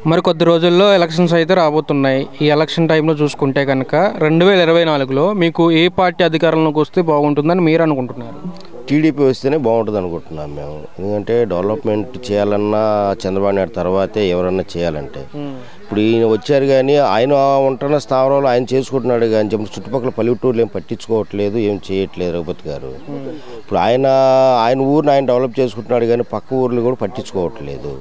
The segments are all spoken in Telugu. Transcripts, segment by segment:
మరి కొద్ది రోజుల్లో ఎలక్షన్స్ అయితే రాబోతున్నాయి. ఈ ఎలక్షన్ టైంలో చూసుకుంటే కనుక 2024లో మీకు ఏ పార్టీ అధికారంలోకి వస్తే బాగుంటుందని మీరు అనుకుంటున్నారు? టీడీపీ వస్తేనే బాగుంటుంది అనుకుంటున్నాం మేము. ఎందుకంటే డెవలప్మెంట్ చేయాలన్నా చంద్రబాబు నాయుడు తర్వాతే ఎవరన్నా చేయాలంటే, ఇప్పుడు ఈయన వచ్చారు కానీ ఆయన ఉంటున్న స్థావరంలో ఆయన చేసుకుంటున్నాడు కానీ చుట్టుపక్కల పల్లెటూరులు ఏం పట్టించుకోవట్లేదు, ఏం చేయట్లేదు రఘుపతి గారు. ఇప్పుడు ఆయన ఊరిని ఆయన డెవలప్ చేసుకుంటున్నాడు కానీ పక్క ఊర్లు కూడా పట్టించుకోవట్లేదు.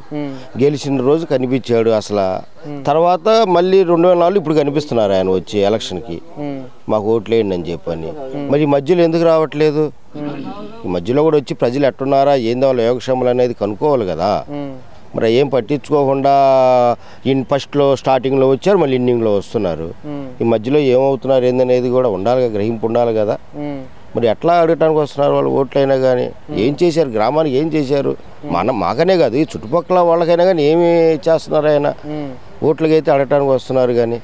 గెలిచిన రోజు కనిపించాడు అసలు, తర్వాత మళ్ళీ 2004 ఇప్పుడు కనిపిస్తున్నారు ఆయన వచ్చి ఎలక్షన్కి మాకు ఓట్లేయండి అని చెప్పని. మరి ఈ మధ్యలో ఎందుకు రావట్లేదు? ఈ మధ్యలో కూడా వచ్చి ప్రజలు ఎట్టున్నారా ఏందో వాళ్ళ యోగక్షేమాలు అనేది కనుక్కోవాలి కదా. మరి ఏం పట్టించుకోకుండా ఫస్ట్లో స్టార్టింగ్లో వచ్చారు, మళ్ళీ ఎండింగ్లో వస్తున్నారు. ఈ మధ్యలో ఏమవుతున్నారు ఏందనేది కూడా ఉండాలి కదా, గ్రహింపు ఉండాలి కదా. మరి ఎట్లా అడగటానికి వస్తున్నారు వాళ్ళు ఓట్లైనా కానీ? ఏం చేశారు గ్రామానికి, ఏం చేశారు? మాకనే కాదు ఈ చుట్టుపక్కల వాళ్ళకైనా కానీ ఏమి చేస్తున్నారు? ఆయన ఓట్లకైతే అడగటానికి వస్తున్నారు కానీ,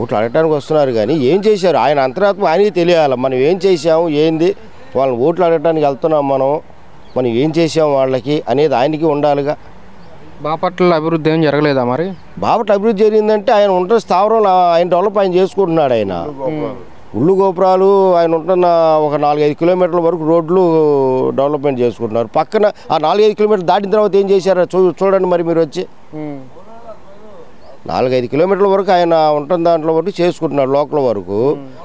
ఓట్లు అడగటానికి వస్తున్నారు కానీ ఏం చేశారు? ఆయన అంతరాత్మ ఆయనకి తెలియాలి. మనం ఏం చేసాము ఏంది, వాళ్ళని ఓట్లు అడగటానికి వెళ్తున్నాం మనం ఏం చేసాం వాళ్ళకి అనేది ఆయనకి ఉండాలిగా. బాపట్ల అభివృద్ధి ఏం జరగలేదా? మరి బాపట్ల అభివృద్ధి జరిగిందంటే ఆయన ఉంటున్న స్థావరంలో ఆయన డెవలప్ ఆయన చేసుకుంటున్నాడు. ఆయన ఉళ్ళు గోపురాలు ఆయన ఉంటున్న ఒక 4-5 కిలోమీటర్ల వరకు రోడ్లు డెవలప్మెంట్ చేసుకుంటున్నారు. పక్కన ఆ 4-5 కిలోమీటర్లు దాటిన తర్వాత ఏం చేశారో చూడండి. మరి మీరు వచ్చి 4-5 కిలోమీటర్ల వరకు ఆయన ఉంటున్న దాంట్లో వరకు చేసుకుంటున్నాడు లోకల్ వరకు.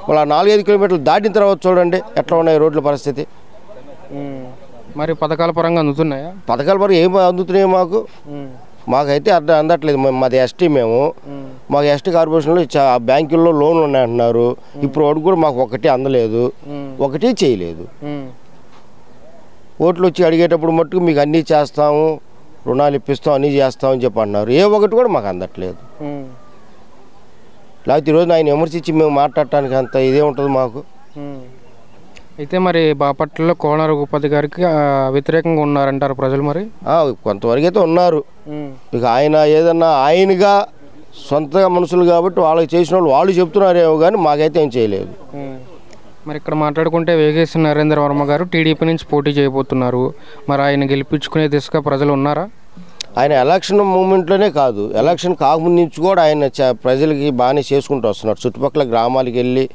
మళ్ళీ ఆ 4-5 కిలోమీటర్లు దాటిన తర్వాత చూడండి ఎట్లా ఉన్నాయి రోడ్ల పరిస్థితి. మరి పథకాల పరంగా అందుతున్నాయా? పథకాల పరంగా ఏం అందుతున్నాయి మాకైతే అందట్లేదు. మాది ఎస్టీ, మాకు ఎస్టీ కార్పొరేషన్లో బ్యాంకుల్లో లోన్లు ఉన్నాయంటున్నారు. ఇప్పుడు వాడు కూడా మాకు ఒకటి అందలేదు, ఒకటి చేయలేదు. ఓట్లు వచ్చి అడిగేటప్పుడు మట్టుకు మీకు అన్నీ చేస్తాము, రుణాలు ఇప్పిస్తాం, అన్నీ చేస్తామని చెప్పి అంటున్నారు. ఏ ఒకటి కూడా మాకు అందట్లేదు. లేకపోతే ఈరోజు ఆయన విమర్శించి మేము మాట్లాడటానికి అంత ఇదే ఉంటుంది మాకు. అయితే మరి బాపట్లలో కోన రఘుపతి గారికి వ్యతిరేకంగా ఉన్నారంటారు ప్రజలు? మరి కొంతవరకు అయితే ఉన్నారు. ఇక ఆయన ఏదన్నా ఆయనగా సొంతగా మనుషులు కాబట్టి వాళ్ళకి చేసిన వాళ్ళు చెప్తున్నారేమో కానీ మాకైతే ఏం చేయలేదు. మరి ఇక్కడ మాట్లాడుకుంటే వేగేశ్వర నరేంద్ర వర్మ గారు టీడీపీ నుంచి పోటీ చేయబోతున్నారు. మరి ఆయన గెలిపించుకునే దిశగా ప్రజలు ఉన్నారా? ఆయన ఎలక్షన్ మూమెంట్లోనే కాదు, ఎలక్షన్ కాకముందు నుంచి కూడా ఆయన ప్రజలకి బాగానే చేసుకుంటూ వస్తున్నారు. చుట్టుపక్కల గ్రామాలకు వెళ్ళి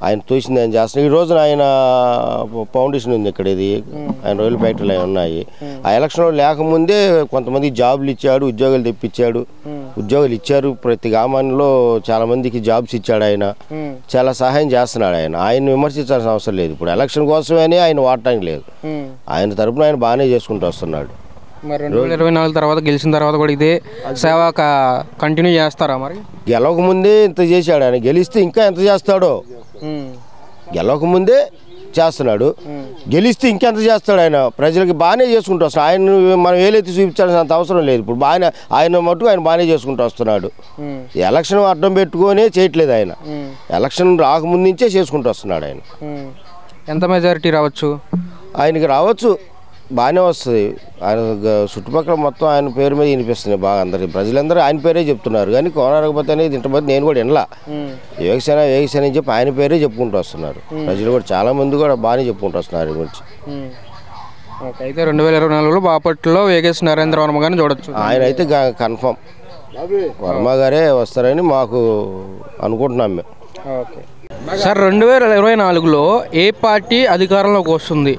ఆయన తోసింది ఆయన చేస్తున్నారు. ఈ రోజున ఆయన ఫౌండేషన్ ఉంది ఇక్కడ, ఇది ఆయన రొయ్యల ఫ్యాక్టరీలు అవి ఉన్నాయి. ఆ ఎలక్షన్లో లేకముందే కొంతమంది జాబులు ఇచ్చాడు, ఉద్యోగాలు తెప్పించాడు, ఉద్యోగాలు ఇచ్చారు. ప్రతి గ్రామంలో చాలా మందికి జాబ్స్ ఇచ్చాడు. ఆయన చాలా సహాయం చేస్తున్నాడు. ఆయన విమర్శించాల్సిన అవసరం లేదు. ఇప్పుడు ఎలక్షన్ కోసమేనే ఆయన వాడటానికి లేదు. ఆయన తరపున ఆయన బాగానే చేసుకుంటూ వస్తున్నాడు. మరి 2024 తర్వాత గెలిచిన తర్వాత కూడా ఇదే సేవ కంటిన్యూ చేస్తారా? మరి గెలవకముందే ఇంత చేశాడు ఆయన, గెలిస్తే ఇంకా ఎంత చేస్తాడో. గెలవకముందే చేస్తున్నాడు, గెలిస్తే ఇంకెంత చేస్తాడు. ఆయన ప్రజలకి బాగానే చేసుకుంటూ వస్తున్నాడు. ఆయన మనం ఏలైతే చూపించాల్సినంత అవసరం లేదు. ఇప్పుడు ఆయన మటుకు ఆయన బాగానే చేసుకుంటూ వస్తున్నాడు. ఎలక్షన్ అడ్డం పెట్టుకొనే చేయట్లేదు ఆయన, ఎలక్షన్ రాకముందు నుంచే చేసుకుంటూ వస్తున్నాడు. ఆయన ఎంత మెజారిటీ రావచ్చు? ఆయనకి రావచ్చు, బాగానే వస్తుంది. ఆయన చుట్టుపక్కల మొత్తం ఆయన పేరు మీద వినిపిస్తుంది బాగా. అందరికి ప్రజలందరూ ఆయన పేరే చెప్తున్నారు కానీ కోన రఘుపతి అనేది ఇంతమంది నేను కూడా వినలా. వేగసేన అని చెప్పి ఆయన పేరే చెప్పుకుంటూ వస్తున్నారు. ప్రజలు కూడా చాలా మంది కూడా బాగానే చెప్పుకుంటూ వస్తున్నారు గురించి. అయితే 2024లో బాపట్లలో వేగేశ్వర నరేంద్ర వర్మ గారిని చూడొచ్చు. ఆయన అయితే కన్ఫర్మ్ వర్మ గారే వస్తారని మాకు అనుకుంటున్నాం మేము. సార్ 2024లో ఏ పార్టీ అధికారంలోకి వస్తుంది?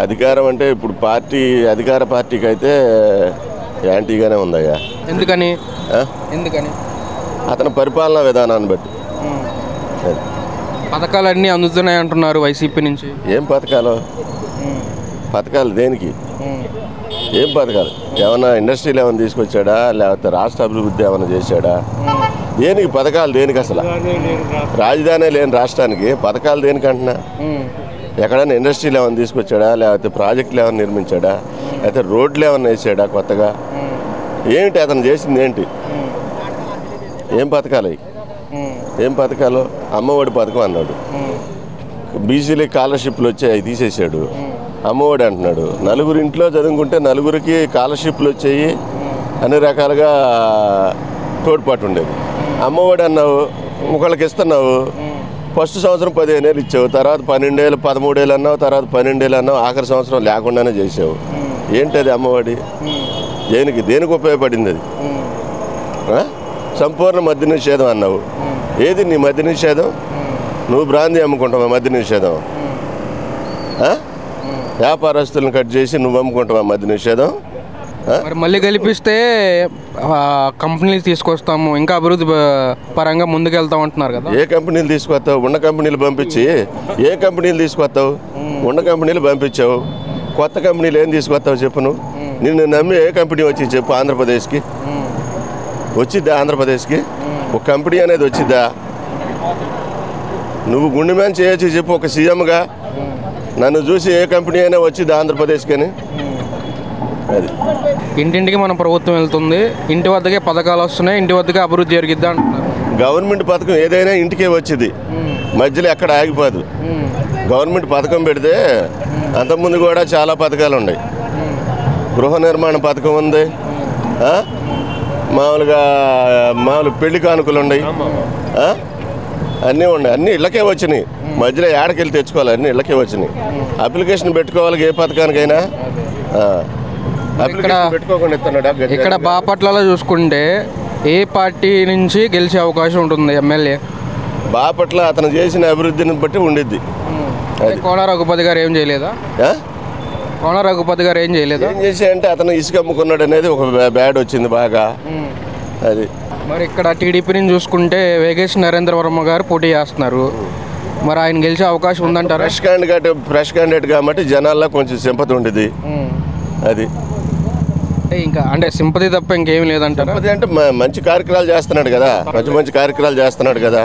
అధికారం అంటే ఇప్పుడు అధికార పార్టీకి అయితే యాంటీగానే ఉందయ్యా. ఎందుకని? అతని పరిపాలనా విధానాన్ని బట్టి. పథకాలన్నీ అందుతున్నాయి అంటున్నారు వైసీపీ నుంచి. ఏం పథకాలు దేనికి? ఏం పథకాలు? ఏమన్నా ఇండస్ట్రీలు ఏమైనా తీసుకొచ్చాడా, లేకపోతే రాష్ట్ర అభివృద్ధి ఏమైనా చేశాడా? దేనికి పథకాలు? దేనికి అసలు? రాజధాని లేని రాష్ట్రానికి పథకాలు దేనికి అంటున్నా? ఎక్కడైనా ఇండస్ట్రీలు ఏమైనా తీసుకొచ్చాడా, లేకపోతే ప్రాజెక్టులు ఏమైనా నిర్మించాడా, లేకపోతే రోడ్లు ఏమైనా వేసాడా కొత్తగా? ఏంటి అతను చేసింది ఏంటి? ఏం పథకాలు? ఏం పథకాలు? అమ్మఒడి పథకం అన్నాడు, బీసీలకి స్కాలర్షిప్లు వచ్చాయి అవి తీసేసాడు. అమ్మఒడి అంటున్నాడు, నలుగురు ఇంట్లో చదువుకుంటే నలుగురికి స్కాలర్షిప్లు వచ్చాయి, అన్ని రకాలుగా తోడ్పాటు ఉండేది. అమ్మఒడి అన్నావు, ఒకళ్ళకి ఇస్తున్నావు, ఫస్ట్ సంవత్సరం 15 ఏళ్ళు ఇచ్చావు, తర్వాత 12 ఏళ్ళు 13 ఏళ్ళు అన్నావు, తర్వాత 12 ఏళ్ళు అన్నావు, ఆఖరి సంవత్సరం లేకుండానే చేసావు. ఏంటి అది అమ్మఒడి? దేనికి ఉపయోగపడింది? అది సంపూర్ణ మద్య నిషేధం అన్నావు. ఏది నీ మద్య నిషేధం? నువ్వు బ్రాందీ అమ్ముకుంటావా మద్య నిషేధం? వ్యాపారస్తులను కట్ చేసి నువ్వు అమ్ముకుంటావా మద్య నిషేధం? మరి మళ్ళీ గెలిపిస్తే కంపెనీలు తీసుకొస్తాము, ఇంకా అభివృద్ధి పరంగా ముందుకెళ్తాం అంటున్నారు కదా. ఏ కంపెనీలు తీసుకొస్తావు? ఉన్న కంపెనీలు పంపించి ఏ కంపెనీలు తీసుకొస్తావు? ఉన్న కంపెనీలు పంపించావు, కొత్త కంపెనీలు ఏం తీసుకొస్తావు చెప్పు? నువ్వు నిన్ను నమ్మి ఏ కంపెనీ వచ్చి చెప్పు? ఆంధ్రప్రదేశ్కి వచ్చిద్దా? ఆంధ్రప్రదేశ్కి ఒక కంపెనీ అనేది వచ్చిద్దా? నువ్వు గుండె మ్యాన్ చేయొచ్చు చెప్పు ఒక సీఎంగా. నన్ను చూసి ఏ కంపెనీ అయినా వచ్చిద్దా ఆంధ్రప్రదేశ్కి అని? అది ఇంటింటికి మన ప్రభుత్వం వెళ్తుంది, ఇంటి వద్దకే పథకాలు వస్తున్నాయి, ఇంటి వద్దకే అభివృద్ధి జరిగిద్దా అంటున్నారు. గవర్నమెంట్ పథకం ఏదైనా ఇంటికే వచ్చింది, మధ్యలో ఎక్కడ ఆగిపోదు. గవర్నమెంట్ పథకం పెడితే అంతకుముందు కూడా చాలా పథకాలు ఉన్నాయి. గృహ నిర్మాణ పథకం ఉంది, మామూలు పెళ్లి కానుకలు ఉన్నాయి, అన్నీ ఉన్నాయి. అన్నీ ఇళ్ళకే వచ్చినాయి, మధ్యలో ఏడకెళ్ళి తెచ్చుకోవాలి, అన్నీ ఇళ్ళకే వచ్చినాయి. అప్లికేషన్ పెట్టుకోవాలి ఏ పథకానికైనా, పెట్టుకోకుండా ఇస్తున్నాడు. ఇక్కడ బాపట్లలో చూసుకుంటే ఏ పార్టీ నుంచి గెలిచే అవకాశం ఉంటుంది ఎమ్మెల్యే? బాపట్ల అతను చేసిన అభివృద్ధిని బట్టి ఉండిద్ది. కోన రఘుపతి గారు ఏం చేయలేదా? కోన రఘుపతి గారు ఏం చేయలేదా? ఏం చేసి అంటే అతను ఇసుక అమ్ముకున్నాడు అనేది ఒక బ్యాడ్ వచ్చింది బాగా. అది మరి ఇక్కడ టీడీపీ నుంచి చూసుకుంటే వేగేష్ నరేంద్ర వర్మ గారు పోటీ చేస్తున్నారు, మరి ఆయన గెలిచే అవకాశం ఉందంటారా? ఫ్రెష్ క్యాండిడేట్ కాబట్టి జనాల్లో కొంచెం సింపతి ఉండేది. అది ఇంకా అంటే సింపతి తప్ప ఇంకేం లేదంటారా? సింపతి అంటే మంచి కార్యక్రమాలు చేస్తున్నాడు కదా, మంచి కార్యక్రమాలు చేస్తున్నాడు కదా.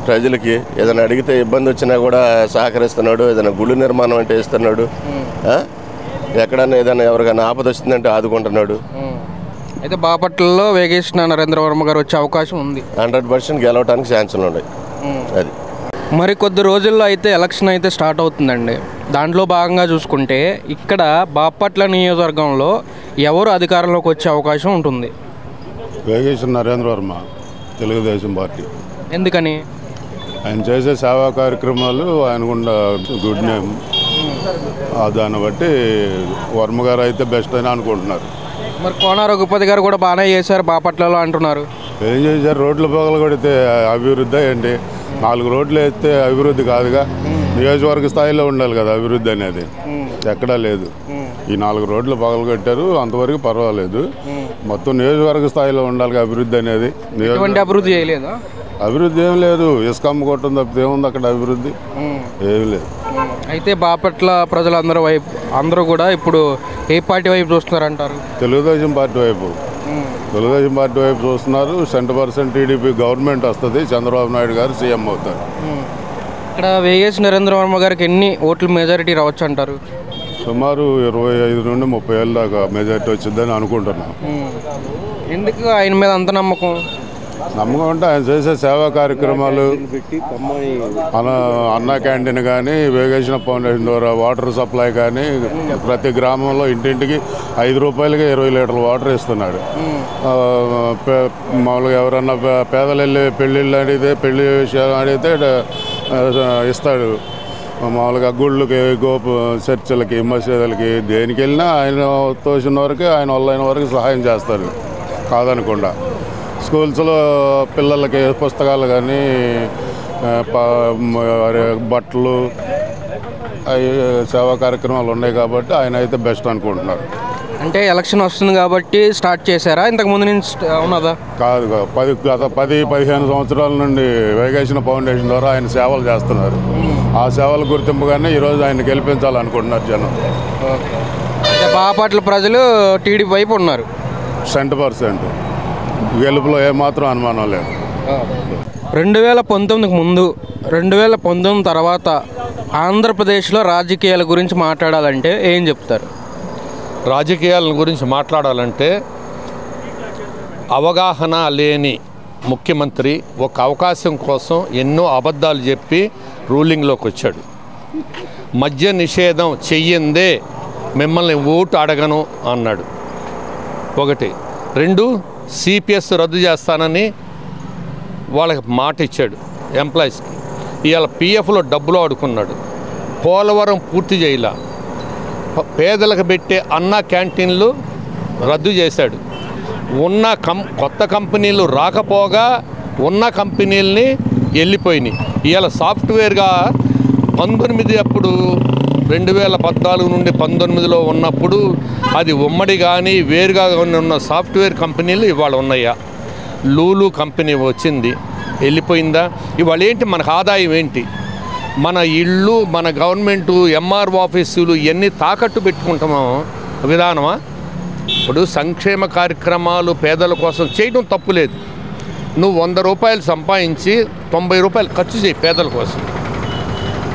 ప్రజలకి ఏదైనా అడిగితే ఇబ్బంది వచ్చినా కూడా సహకరిస్తున్నాడు. ఏదైనా గుళ్ళు నిర్మాణం అంటే ఇస్తున్నాడు, ఎక్కడన్నా ఏదైనా ఎవరికైనా ఆపద వస్తుందంటే ఆదుకుంటున్నాడు. అయితే బాపట్లలో వేగేష్ నరేంద్ర వర్మ గారు వచ్చే అవకాశం ఉంది, 100% గెలవడానికి ఛాన్సులు ఉన్నాయి. అది మరి కొద్ది రోజుల్లో అయితే ఎలక్షన్ అయితే స్టార్ట్ అవుతుందండి. దాంట్లో భాగంగా చూసుకుంటే ఇక్కడ బాపట్ల నియోజకవర్గంలో ఎవరు అధికారంలోకి వచ్చే అవకాశం ఉంటుంది? వేగేష్ నరేంద్ర వర్మ, తెలుగుదేశం పార్టీ. ఎందుకని? ఆయన చేసే సేవా కార్యక్రమాలు ఆయనకున్న గుడ్ నేమ్, దాన్ని బట్టి వర్మ గారు అయితే బెస్ట్ అని అనుకుంటున్నారు. మరి కోన రఘుపతి గారు కూడా బాగానే చేశారు బాపట్లలో అంటున్నారు. ఏం చేశారు? రోడ్లు పగలు కొడితే అభివృద్ధి ఏంటి? 4 రోడ్లు వేస్తే అభివృద్ధి కాదుగా, నియోజకవర్గ స్థాయిలో ఉండాలి కదా అభివృద్ధి అనేది. ఎక్కడా లేదు. ఈ 4 రోడ్లు పగలు కట్టారు, అంతవరకు పర్వాలేదు. మొత్తం నియోజకవర్గ స్థాయిలో ఉండాలి అభివృద్ధి అనేది. అభివృద్ధి చేయలేదా? అభివృద్ధి ఏం లేదు, ఇసుక అమ్ముకోవటం తప్పితే ఏముంది అక్కడ అభివృద్ధి? ఏమి లేదు. అయితే బాపట్ల ప్రజలందరూ అందరూ కూడా ఇప్పుడు ఏ పార్టీ వైపు చూస్తున్నారంటారు? తెలుగుదేశం పార్టీ వైపు. తెలుగుదేశం పార్టీ వైపు చూస్తున్నారు. 100% టీడీపీ గవర్నమెంట్ వస్తుంది, చంద్రబాబు నాయుడు గారు సీఎం అవుతారు. ఇక్కడ వేగేష్ నరేంద్ర వర్మ గారికి ఎన్ని ఓట్ల మెజారిటీ రావచ్చు అంటారు? సుమారు 25 నుండి 30 ఏళ్ళ దాకా మెజారిటీ వచ్చిందని అనుకుంటున్నాను. ఎందుకు ఆయన మీద అంత నమ్మకం? నమ్మకం అంటే ఆయన చేసే సేవా కార్యక్రమాలు, అన్న క్యాంటీన్ కానీ, వేగేషన్ ఫౌండేషన్ ద్వారా వాటర్ సప్లై కానీ, ప్రతి గ్రామంలో ఇంటింటికి 5 రూపాయలకి 20 లీటర్ల వాటర్ ఇస్తున్నాడు. మామూలుగా ఎవరన్నా పేదలు వెళ్ళి పెళ్ళిళ్ళు అడిగితే, పెళ్లి విషయాలు అడిగితే ఇస్తాడు. మామూలుగా గుళ్ళకి, చర్చలకి, మసీదులకి, దేనికి వెళ్ళినా ఆయన తోచిన వరకు, ఆయన వల్ల అయిన వరకు సహాయం చేస్తాడు కాదనకుండా. స్కూల్స్లో పిల్లలకి పుస్తకాలు కానీ, బట్టలు, అవి సేవా కార్యక్రమాలు ఉన్నాయి కాబట్టి ఆయన అయితే బెస్ట్ అనుకుంటున్నారు. అంటే ఎలక్షన్ వస్తుంది కాబట్టి స్టార్ట్ చేశారా, ఇంతకుముందు నుంచి ఉన్నదా? కాదు, గత 10-15 సంవత్సరాల నుండి వేగేషన్ ఫౌండేషన్ ద్వారా ఆయన సేవలు చేస్తున్నారు. ఆ సేవల గుర్తింపుగానే ఈరోజు ఆయన గెలిపించాలనుకుంటున్నారు జనం. అంటే బాపట్ల ప్రజలు టీడీపీ వైపు ఉన్నారు 100%. గెలుపులో ఏమాత్రం అనుమానం లేదు. 2019కు ముందు, 2019 తర్వాత ఆంధ్రప్రదేశ్లో రాజకీయాల గురించి మాట్లాడాలంటే ఏం చెప్తారు? రాజకీయాల గురించి మాట్లాడాలంటే అవగాహన లేని ముఖ్యమంత్రి ఒక అవకాశం కోసం ఎన్నో అబద్ధాలు చెప్పి రూలింగ్లోకి వచ్చాడు. మద్య నిషేధం చెయ్యిందే మిమ్మల్ని ఓటు అడగను అన్నాడు. 1. 2, సిపిఎస్ రద్దు చేస్తానని వాళ్ళకి మాట ఇచ్చాడు ఎంప్లాయీస్కి. ఇవాళ పిఎఫ్లో డబ్బులు ఆడుకున్నాడు. పోలవరం పూర్తి చేయాల. పేదలకు పెట్టే అన్న క్యాంటీన్లు రద్దు చేశాడు. ఉన్న కొత్త కంపెనీలు రాకపోగా ఉన్న కంపెనీలని వెళ్ళిపోయినాయి. ఇవాళ సాఫ్ట్వేర్గా 19 అప్పుడు 2014 నుండి 19లో ఉన్నప్పుడు అది ఉమ్మడి కానీ వేరుగా ఉన్న సాఫ్ట్వేర్ కంపెనీలు ఇవాళ ఉన్నాయా? లూలు కంపెనీ వచ్చింది, వెళ్ళిపోయిందా? ఇవాళ ఏంటి మనకు ఆదాయం ఏంటి? మన ఇళ్ళు, మన గవర్నమెంటు, ఎంఆర్ఓ ఆఫీసులు ఇవన్నీ తాకట్టు పెట్టుకుంటామో విధానమా? ఇప్పుడు సంక్షేమ కార్యక్రమాలు పేదల కోసం చేయడం తప్పులేదు. నువ్వు 100 రూపాయలు సంపాదించి 90 రూపాయలు ఖర్చు చేయి పేదల కోసం.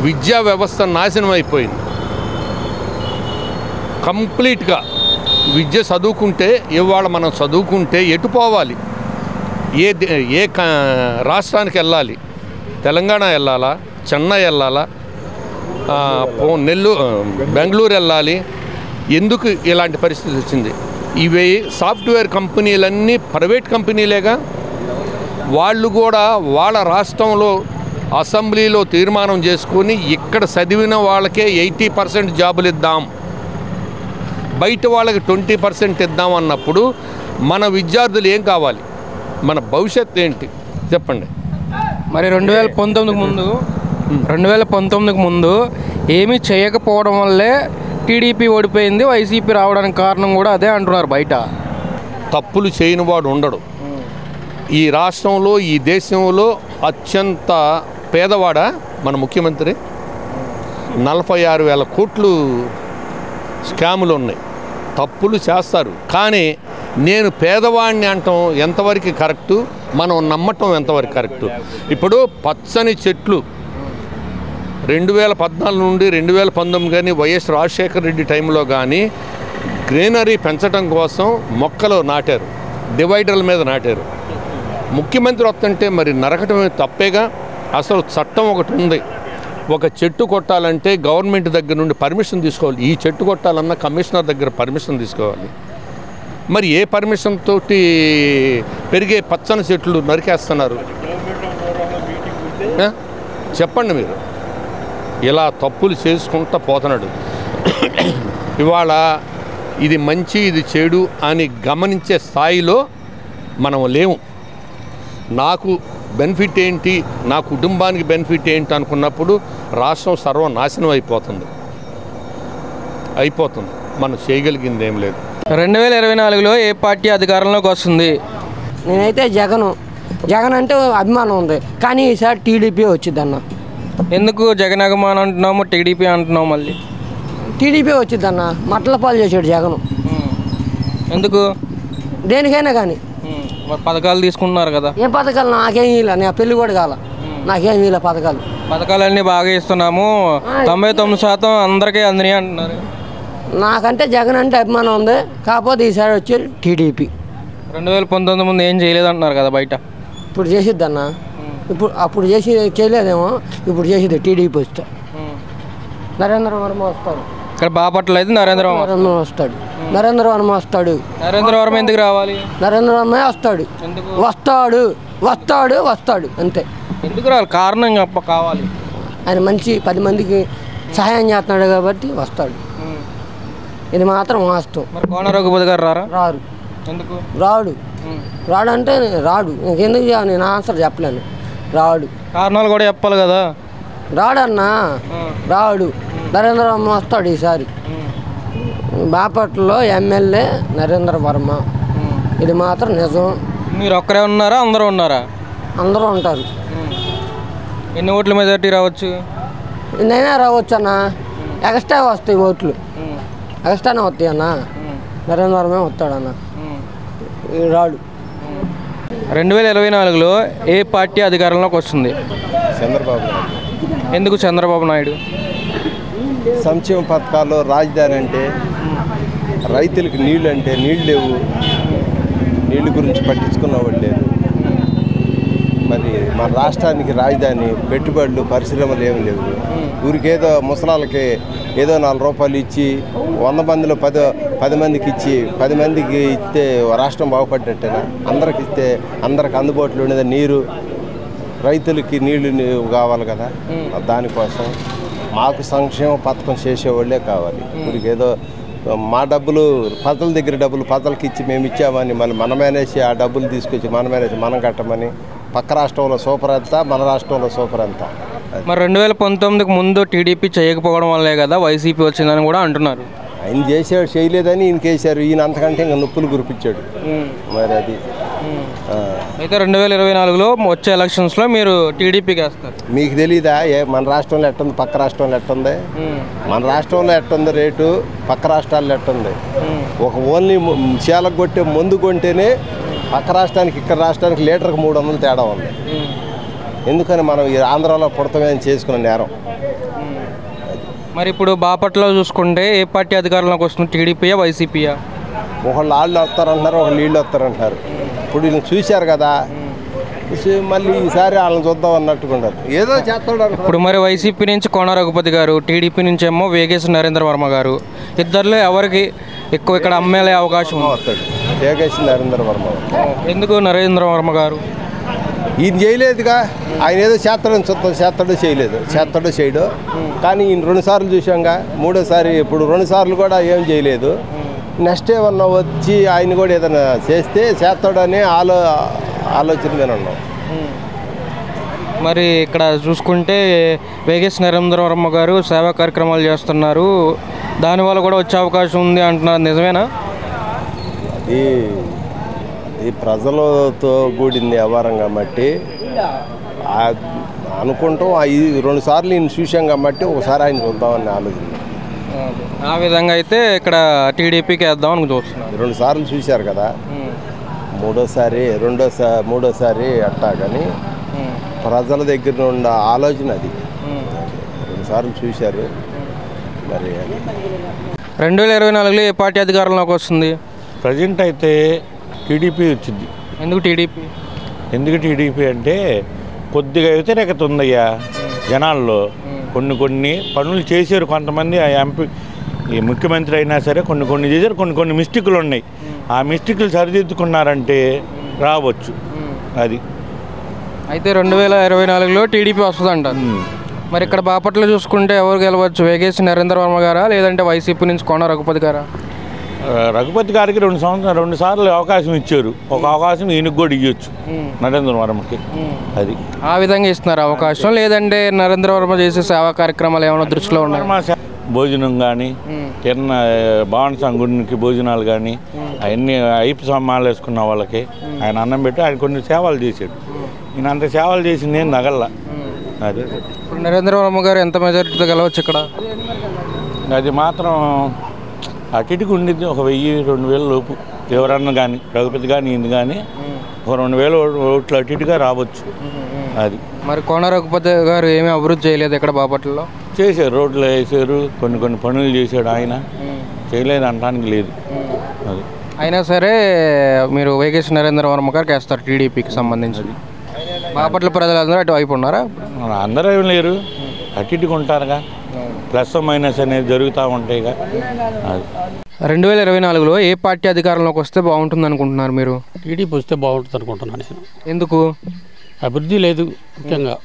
విద్యా వ్యవస్థ నాశనం అయిపోయింది కంప్లీట్గా. విద్య చదువుకుంటే ఇవాళ మనం చదువుకుంటే ఎటు పోవాలి? ఏ రాష్ట్రానికి వెళ్ళాలి? తెలంగాణ వెళ్ళాలా? చెన్నై వెళ్ళాలా? బెంగళూరు వెళ్ళాలి? ఎందుకు ఇలాంటి పరిస్థితి వచ్చింది? ఇవి సాఫ్ట్వేర్ కంపెనీలన్నీ ప్రైవేట్ కంపెనీలేగా. వాళ్ళు కూడా వాళ్ళ రాష్ట్రంలో అసెంబ్లీలో తీర్మానం చేసుకొని ఇక్కడ చదివిన వాళ్ళకే 80% జాబులు ఇద్దాం, బయట వాళ్ళకి 20% ఇద్దాం అన్నప్పుడు మన విద్యార్థులు ఏం కావాలి? మన భవిష్యత్తు ఏంటి చెప్పండి. మరి 2019 ముందు ఏమీ చేయకపోవడం వల్లే టీడీపీ ఓడిపోయింది, వైసీపీ రావడానికి కారణం కూడా అదే అంటున్నారు బయట. తప్పులు చేయని వాడు ఉండడు. ఈ రాష్ట్రంలో, ఈ దేశంలో అత్యంత పేదవాడా మన ముఖ్యమంత్రి? 46,000 కోట్లు స్కాములు ఉన్నాయి. తప్పులు చేస్తారు, కానీ నేను పేదవాడిని అంటాం ఎంతవరకు కరెక్టు? మనం నమ్మటం ఎంతవరకు కరెక్టు? ఇప్పుడు పచ్చని చెట్లు 2014 నుండి 2019 కానీ వైఎస్ రాజశేఖర రెడ్డి టైంలో కానీ గ్రీనరీ పెంచడం కోసం మొక్కలు నాటారు, డివైడర్ల మీద నాటారు. ముఖ్యమంత్రి వస్తుంటే మరి నరకటమే తప్పేగా. అసలు చట్టం ఒకటి ఉంది, ఒక చెట్టు కొట్టాలంటే గవర్నమెంట్ దగ్గర నుండి పర్మిషన్ తీసుకోవాలి. ఈ చెట్టు కొట్టాలన్నా కమిషనర్ దగ్గర పర్మిషన్ తీసుకోవాలి. మరి ఏ పర్మిషన్ తోటి పెరిగే పచ్చని చెట్లు నరికేస్తున్నారు చెప్పండి మీరు? ఇలా తప్పులు చేసుకుంటూ పోతున్నాడు. ఇవాళ ఇది మంచి, ఇది చెడు అని గమనించే స్థాయిలో మనం లేవు. నాకు బెనిఫిట్ ఏంటి, నా కుటుంబానికి బెనిఫిట్ ఏంటి అనుకున్నప్పుడు రాష్ట్రం సర్వనాశనం అయిపోతుంది. మనం చేయగలిగింది ఏం లేదు. 2024లో ఏ పార్టీ అధికారంలోకి వస్తుంది? నేనైతే జగన్ అంటే అభిమానం ఉంది, కానీ ఈసారి టీడీపీ వచ్చిందన్న. ఎందుకు జగన్ అభిమానం అంటున్నాము, టీడీపీ అంటున్నాము? మళ్ళీ టీడీపీ వచ్చిందన్న. మట్టల పాలు చేసాడు జగన్. ఎందుకు? దేనికైనా కానీ పథకాలు తీసుకుంటున్నారు కదా. ఏం పథకాలు? నాకేం ఇలా, నేను పెళ్ళి కూడా కాల, నాకేం ఇలా పథకాలన్నీ బాగా ఇస్తున్నాము, 99% అందరికీ అందినాయి అంటున్నారు. నాకంటే జగన్ అంటే అభిమానం ఉంది, కాకపోతే ఈసారి వచ్చేది టీడీపీ. 2019 ముందు ఏం చేయలేదు అంటున్నారు కదా బయట. ఇప్పుడు చేసిద్దన్న. అప్పుడు చేయలేదేమో, ఇప్పుడు చేసేది టీడీపీ వస్తే. నరేంద్ర వర్మ వస్తాడు. ఇక్కడ బాపట్ల అయితే నరేంద్ర వర్మ వస్తాడు. నరేంద్ర వర్మ వస్తాడు. నరేంద్ర వర్మ ఎందుకు రావాలి? నరేంద్ర వర్మ వస్తాడు. వస్తాడు అంతే. ఎందుకు రావాలి? కారణం కావాలి. ఆయన మంచి 10 మందికి సహాయం చేస్తున్నాడు కాబట్టి వస్తాడు. ఇది మాత్రం వాస్తవం. మరి కోన రఘుపతి గారు రారు. ఎందుకు రాడు? రాడంటే రాడు. ఇంకెందుకు నేను ఆన్సర్ చెప్పలేను. రాడు. కారణాలు కూడా చెప్పాలి కదా. రాడన్నా, రాడు. నరేంద్ర వర్మ వస్తాడు ఈసారి. బాపట్లలో ఎమ్మెల్యే నరేంద్ర వర్మ. ఇది మాత్రం నిజం. మీరు ఒక్కరే ఉన్నారా, అందరూ ఉన్నారా? అందరూ ఉంటారు. ఎన్ని ఓట్ల మెజారిటీ రావచ్చు? ఎన్నైనా రావచ్చు అన్న. ఎక్స్ట్రా వస్తాయి ఓట్లు, ఎక్స్ట్రానే వస్తాయి అన్న. నరేంద్ర వర్మే వస్తాడన్న. రాడు. 2024లో ఏ పార్టీ అధికారంలోకి వస్తుంది? చంద్రబాబు నాయుడు. ఎందుకు చంద్రబాబు నాయుడు? సంక్షేమ పథకాలు, రాజధాని అంటే, రైతులకి నీళ్ళు అంటే నీళ్ళు లేవు, నీళ్ళు గురించి పట్టించుకున్నవాడు లేదు. మరి మన రాష్ట్రానికి రాజధాని, పెట్టుబడులు, పరిశ్రమలు ఏమి లేవు. ఊరికేదో ముసలాళ్ళకి ఏదో 4 రూపాయలు ఇచ్చి 100 మందిలో 10 మందికి ఇచ్చి 10 మందికి ఇస్తే రాష్ట్రం బాగుపడ్డట్టేనా? అందరికి ఇస్తే అందరికి అందుబాటులో ఉండేది నీరు, రైతులకి నీళ్లు కావాలి కదా. దానికోసం మాకు సంక్షేమ పథకం చేసేవాళ్ళే కావాలి. ఊరికేదో మా డబ్బులు ప్రజల దగ్గర డబ్బులు ప్రజలకి ఇచ్చి మేము ఇచ్చామని మళ్ళీ మనమేనేసి ఆ డబ్బులు తీసుకొచ్చి మనమేనేసి మనం కట్టమని పక్క రాష్ట్రంలో సూపర్ అంతా మన రాష్ట్రంలో సూపర్ అంతా. మరి 2019కి ముందు టీడీపీ చేయకపోవడం వల్లే కదా వైసీపీ వచ్చిందని కూడా అంటున్నారు. ఆయన చేసాడు, చేయలేదని ఈయనకి వేసారు. ఈయన అంతకంటే ఇంకా నొప్పులు గురిపించాడు. మరి అది అయితే 2024లో వచ్చే ఎలక్షన్స్లో మీరు టీడీపీకి వేస్తారు. మీకు తెలీదా మన రాష్ట్రంలో ఎట్టుంది, పక్క రాష్ట్రంలో ఎట్టుంది? మన రాష్ట్రంలో ఎట్టుంది రేటు, పక్క రాష్ట్రాల్లో ఎట్టుంది? ఒక ఓన్లీ చీలకు కొట్టే మందు కొంటేనే పక్క రాష్ట్రానికి ఇక్కడ రాష్ట్రానికి లీటర్కి 300 తేడా ఉంది. ఎందుకని మనం ఈ ఆంధ్రాలో పుడతామని చేసుకున్న నేరం. మరి ఇప్పుడు బాపట్లలో చూసుకుంటే ఏ పార్టీ అధికారంలోకి వస్తుంది, టీడీపీయా వైసీపీయా? ఒకళ్ళు వాళ్ళు వస్తారంటున్నారు, ఒకళ్ళు వీళ్ళు వస్తారంటున్నారు. ఇప్పుడు వీళ్ళని చూశారు కదా, మళ్ళీ ఈసారి వాళ్ళని చూద్దాం అన్నట్టుకున్నారు. ఏదో చేస్తాడు. ఇప్పుడు మరి వైసీపీ నుంచి కోన రఘుపతి గారు, టీడీపీ నుంచి ఏమో వేగేసి నరేంద్ర వర్మ గారు, ఇద్దరిలో ఎవరికి ఎక్కువ ఇక్కడ అమ్మేలే అవకాశం వస్తాడు? వేగేసి నరేంద్ర వర్మ. ఎందుకు నరేంద్ర వర్మ గారు? ఈయన చేయలేదుగా. ఆయన ఏదో చేస్తాడని చూద్దాం, చేస్తాడో చేయలేదు, చేస్తాడో చేయడు. కానీ ఈయన 2 సార్లు చూసాంగా, 3వ సారి ఇప్పుడు 2 సార్లు కూడా ఏం చేయలేదు. నెక్స్ట్ ఏమన్నా వచ్చి ఆయన కూడా ఏదైనా చేస్తే చేస్తాడని ఆలోచన మీద ఉన్నాం. మరి ఇక్కడ చూసుకుంటే వేగేసి నరేంద్ర వర్మ గారు సేవా కార్యక్రమాలు చేస్తున్నారు, దానివల్ల కూడా వచ్చే అవకాశం ఉంది అంటున్నారు, నిజమేనా? ఈ ప్రజలతో కూడింది వ్యవహారం కాబట్టి అనుకుంటాం. 2 సార్లు ఈయన చూసాం కాబట్టి ఒకసారి ఆయన చూద్దామని ఆలోచన. ఆ విధంగా అయితే ఇక్కడ టీడీపీకి వేద్దామని చూస్తున్నారు. 2 సార్లు చూశారు కదా, మూడోసారి అట్టా. కానీ ప్రజల దగ్గర ఉన్న ఆలోచన అది. 2 సార్లు చూశారు. మరి 2024లో ఏ పార్టీ అధికారంలోకి వస్తుంది? ప్రజెంట్ అయితే టీడీపీ వచ్చింది. ఎందుకు టీడీపీ? ఎందుకు టీడీపీ అంటే కొద్దిగా వ్యతిరేకత ఉందయ్యా జనాల్లో. కొన్ని పనులు చేశారు కొంతమంది. ఆ ఎంపీ ఈ ముఖ్యమంత్రి అయినా సరే కొన్ని చేశారు, కొన్ని మిస్టేకులు ఉన్నాయి. ఆ మిస్టేకులు సరిదిద్దుకున్నారంటే రావచ్చు. అది అయితే 2024లో టీడీపీ వస్తుందంటారు. మరి ఇక్కడ బాపట్ల చూసుకుంటే ఎవరు గెలవచ్చు, వేగేసి నరేంద్ర వర్మ గారా లేదంటే వైసీపీ నుంచి కోన రఘుపతి గారా? రఘుపతి గారికి 2 సార్లు అవకాశం ఇచ్చారు. ఒక అవకాశం ఈయనకు కూడా ఇవ్వచ్చు, నరేంద్ర వర్మకి. అది ఆ విధంగా ఇస్తున్నారు అవకాశం. లేదంటే నరేంద్ర వర్మ చేసే సేవా కార్యక్రమాలు ఏమైనా దృష్టిలో ఉన్నాయి? భోజనం కానీ, తిన్న భవన సంఘునికి భోజనాలు కానీ, అవన్నీ ఐపి సమ్మాలు వేసుకున్న వాళ్ళకి ఆయన అన్నం పెట్టి ఆయన కొన్ని సేవలు చేశాడు. ఈయన అంత సేవలు చేసి నేను నగల్లా. అది నరేంద్ర వర్మ గారు ఎంత మెజారిటీతో గెలవచ్చు ఇక్కడ? అది మాత్రం అటుటికి ఉండింది. ఒక 1000-2000 లోపు ఎవరన్నా కానీ, రఘుపతి కానీ ఈయన కానీ ఒక 2000 ఓట్లు అటుగా రావచ్చు. అది మరి కోన రఘుపతి గారు ఏమీ అభివృద్ధి చేయలేదు ఇక్కడ బాపట్లలో? చేశారు, రోడ్లు వేసారు, కొన్ని పనులు చేశాడు. ఆయన చేయలేదు అనడానికి లేదు. అది అయినా సరే మీరు వేగేసి నరేంద్ర వర్మ గారికి వేస్తారు టీడీపీకి సంబంధించి. బాపట్ల ప్రజలందరూ అటు వైపు ఉన్నారా? అందరూ ఏం లేరు, అటుగా ఉంటారుగా. ప్లస్ మైనస్ అనేది జరుగుతూ ఉంటాయిగా. అది 2024లో ఏ పార్టీ అధికారంలోకి వస్తే బాగుంటుంది అనుకుంటున్నారు మీరు? టీడీపీ వస్తే బాగుంటుంది అనుకుంటున్నాను నేను. ఎందుకు? అభివృద్ధి లేదు ముఖ్యంగా.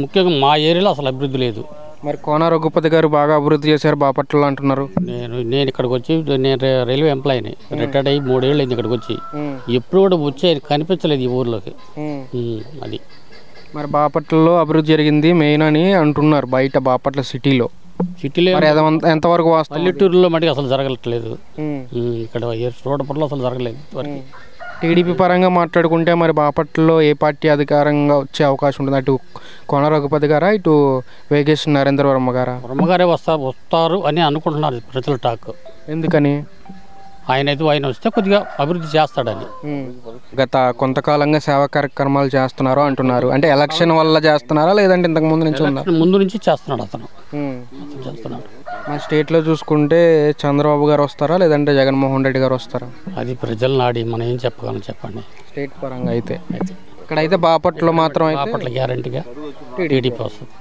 ముఖ్యంగా మా ఏరియాలో అసలు అభివృద్ధి లేదు. మరి కోన రఘుపతి గారు బాగా అభివృద్ధి చేశారు బాపట్లలో అంటున్నారు. నేను ఇక్కడికి వచ్చి నేను రైల్వే ఎంప్లాయీని, రిటైర్డ్ అయ్యి 3 ఏళ్ళు అయింది ఇక్కడికి వచ్చి. ఎప్పుడు కూడా వచ్చి కనిపించలేదు ఈ ఊర్లోకి. అది మరి బాపట్లలో అభివృద్ధి జరిగింది మెయిన్ అని అంటున్నారు బయట బాపట్ల సిటీలో. ఎంతవరకు వాస్తవం? పల్లెటూరులో మటుకు అసలు జరగట్లేదు. ఇక్కడ రోడ్డుపట్లో అసలు జరగలేదు. టీడీపీ పరంగా మాట్లాడుకుంటే మరి బాపట్లలో ఏ పార్టీ అధికారంగా వచ్చే అవకాశం ఉంటుంది? అటు కోన రఘుపతి గారా, ఇటు వేగేసి నరేంద్ర వర్మ గారా? వర్మ గారే వస్తారు అని అనుకుంటున్నారు ప్రజల టాక్. ఎందుకని? ఆయన వస్తే కొద్దిగా అభివృద్ధి చేస్తాడని. గత కొంతకాలంగా సేవా కార్యక్రమాలు చేస్తున్నారు అంటున్నారు. అంటే ఎలక్షన్ వల్ల చేస్తున్నారా లేదంటే ఇంతకు ముందు నుంచి ఉందా? ముందు నుంచి చేస్తున్నాడు అతను చేస్తున్నాడు. మన స్టేట్లో చూసుకుంటే చంద్రబాబు గారు వస్తారా లేదంటే జగన్మోహన్ రెడ్డి గారు వస్తారా? అది ప్రజలను ఆడి మనం ఏం చెప్పగలం చెప్పండి. స్టేట్ పరంగా అయితే ఇక్కడైతే బాపట్లలో మాత్రం బాపట్ల గ్యారంటీగా టీడీపీ వస్తుంది.